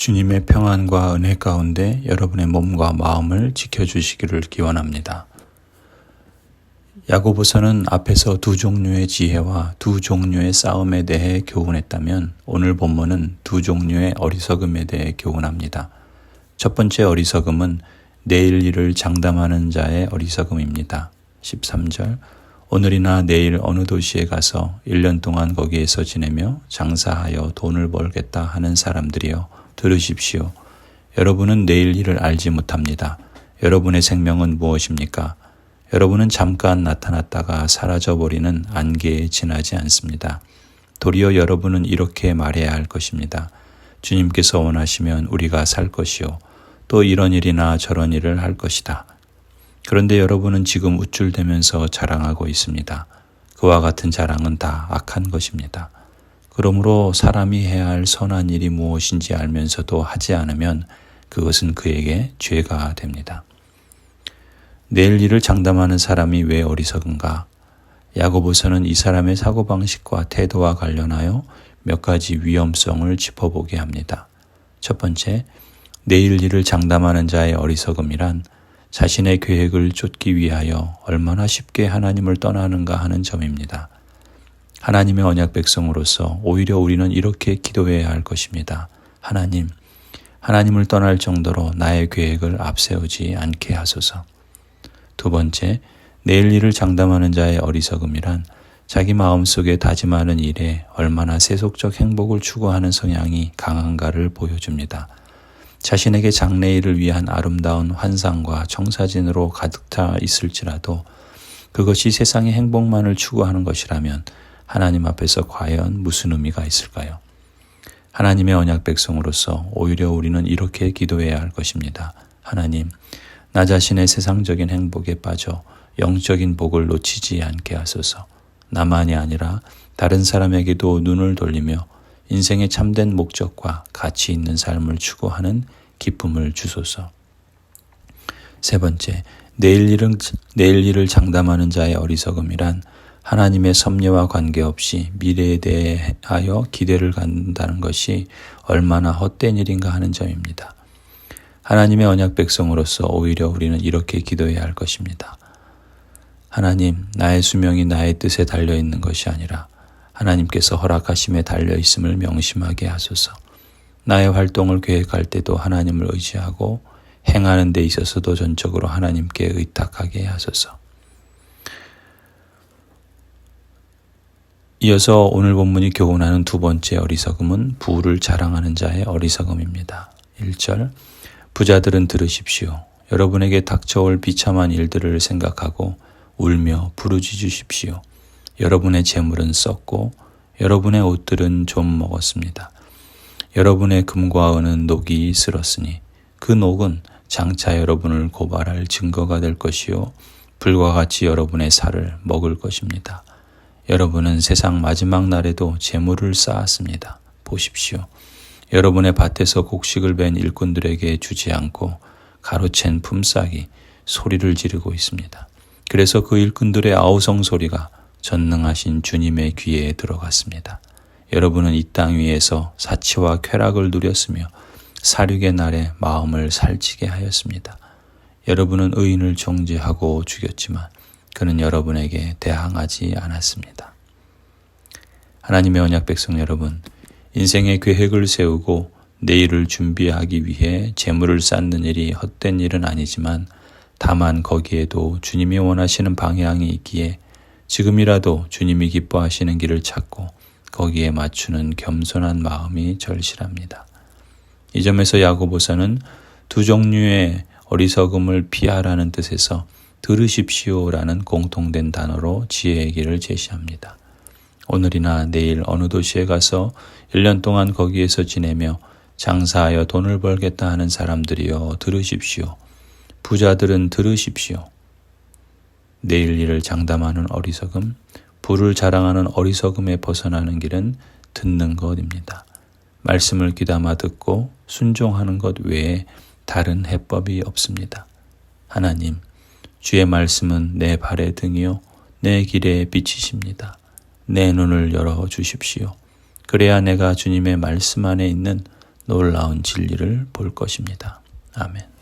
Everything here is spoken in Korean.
주님의 평안과 은혜 가운데 여러분의 몸과 마음을 지켜주시기를 기원합니다. 야고보서는 앞에서 두 종류의 지혜와 두 종류의 싸움에 대해 교훈했다면 오늘 본문은 두 종류의 어리석음에 대해 교훈합니다. 첫 번째 어리석음은 내일 일을 장담하는 자의 어리석음입니다. 13절 오늘이나 내일 어느 도시에 가서 1년 동안 거기에서 지내며 장사하여 돈을 벌겠다 하는 사람들이여 들으십시오. 여러분은 내일 일을 알지 못합니다. 여러분의 생명은 무엇입니까? 여러분은 잠깐 나타났다가 사라져버리는 안개에 지나지 않습니다. 도리어 여러분은 이렇게 말해야 할 것입니다. 주님께서 원하시면 우리가 살 것이요. 또 이런 일이나 저런 일을 할 것이다. 그런데 여러분은 지금 우쭐대면서 자랑하고 있습니다. 그와 같은 자랑은 다 악한 것입니다. 그러므로 사람이 해야 할 선한 일이 무엇인지 알면서도 하지 않으면 그것은 그에게 죄가 됩니다. 내일 일을 장담하는 사람이 왜 어리석은가? 야고보서는 이 사람의 사고방식과 태도와 관련하여 몇 가지 위험성을 짚어보게 합니다. 첫 번째, 내일 일을 장담하는 자의 어리석음이란 자신의 계획을 쫓기 위하여 얼마나 쉽게 하나님을 떠나는가 하는 점입니다. 하나님의 언약 백성으로서 오히려 우리는 이렇게 기도해야 할 것입니다. 하나님을 떠날 정도로 나의 계획을 앞세우지 않게 하소서. 두 번째, 내일 일을 장담하는 자의 어리석음이란 자기 마음속에 다짐하는 일에 얼마나 세속적 행복을 추구하는 성향이 강한가를 보여줍니다. 자신에게 장래일을 위한 아름다운 환상과 청사진으로 가득 차 있을지라도 그것이 세상의 행복만을 추구하는 것이라면 하나님 앞에서 과연 무슨 의미가 있을까요? 하나님의 언약 백성으로서 오히려 우리는 이렇게 기도해야 할 것입니다. 하나님, 나 자신의 세상적인 행복에 빠져 영적인 복을 놓치지 않게 하소서. 나만이 아니라 다른 사람에게도 눈을 돌리며 인생의 참된 목적과 가치 있는 삶을 추구하는 기쁨을 주소서. 세 번째, 내일 일을 장담하는 자의 어리석음이란 하나님의 섭리와 관계없이 미래에 대하여 기대를 갖는다는 것이 얼마나 헛된 일인가 하는 점입니다. 하나님의 언약 백성으로서 오히려 우리는 이렇게 기도해야 할 것입니다. 하나님, 나의 수명이 나의 뜻에 달려있는 것이 아니라 하나님께서 허락하심에 달려있음을 명심하게 하소서. 나의 활동을 계획할 때도 하나님을 의지하고 행하는 데 있어서도 전적으로 하나님께 의탁하게 하소서. 이어서 오늘 본문이 교훈하는 두 번째 어리석음은 부를 자랑하는 자의 어리석음입니다. 1절 부자들은 들으십시오. 여러분에게 닥쳐올 비참한 일들을 생각하고 울며 부르짖으십시오. 여러분의 재물은 썩고 여러분의 옷들은 좀 먹었습니다. 여러분의 금과 은은 녹이 슬었으니 그 녹은 장차 여러분을 고발할 증거가 될 것이요 불과 같이 여러분의 살을 먹을 것입니다. 여러분은 세상 마지막 날에도 재물을 쌓았습니다. 보십시오. 여러분의 밭에서 곡식을 벤 일꾼들에게 주지 않고 가로챈 품삯이 소리를 지르고 있습니다. 그래서 그 일꾼들의 아우성 소리가 전능하신 주님의 귀에 들어갔습니다. 여러분은 이 땅 위에서 사치와 쾌락을 누렸으며 사륙의 날에 마음을 살찌게 하였습니다. 여러분은 의인을 정죄하고 죽였지만 그는 여러분에게 대항하지 않았습니다. 하나님의 언약 백성 여러분, 인생의 계획을 세우고 내일을 준비하기 위해 재물을 쌓는 일이 헛된 일은 아니지만 다만 거기에도 주님이 원하시는 방향이 있기에 지금이라도 주님이 기뻐하시는 길을 찾고 거기에 맞추는 겸손한 마음이 절실합니다. 이 점에서 야고보서는 두 종류의 어리석음을 피하라는 뜻에서 들으십시오라는 공통된 단어로 지혜의 길을 제시합니다. 오늘이나 내일 어느 도시에 가서 1년 동안 거기에서 지내며 장사하여 돈을 벌겠다 하는 사람들이여 들으십시오. 부자들은 들으십시오. 내일 일을 장담하는 어리석음, 부를 자랑하는 어리석음에 벗어나는 길은 듣는 것입니다. 말씀을 귀담아 듣고 순종하는 것 외에 다른 해법이 없습니다. 하나님, 주의 말씀은 내 발의 등이요 내 길의 빛이십니다. 내 눈을 열어 주십시오. 그래야 내가 주님의 말씀 안에 있는 놀라운 진리를 볼 것입니다. 아멘.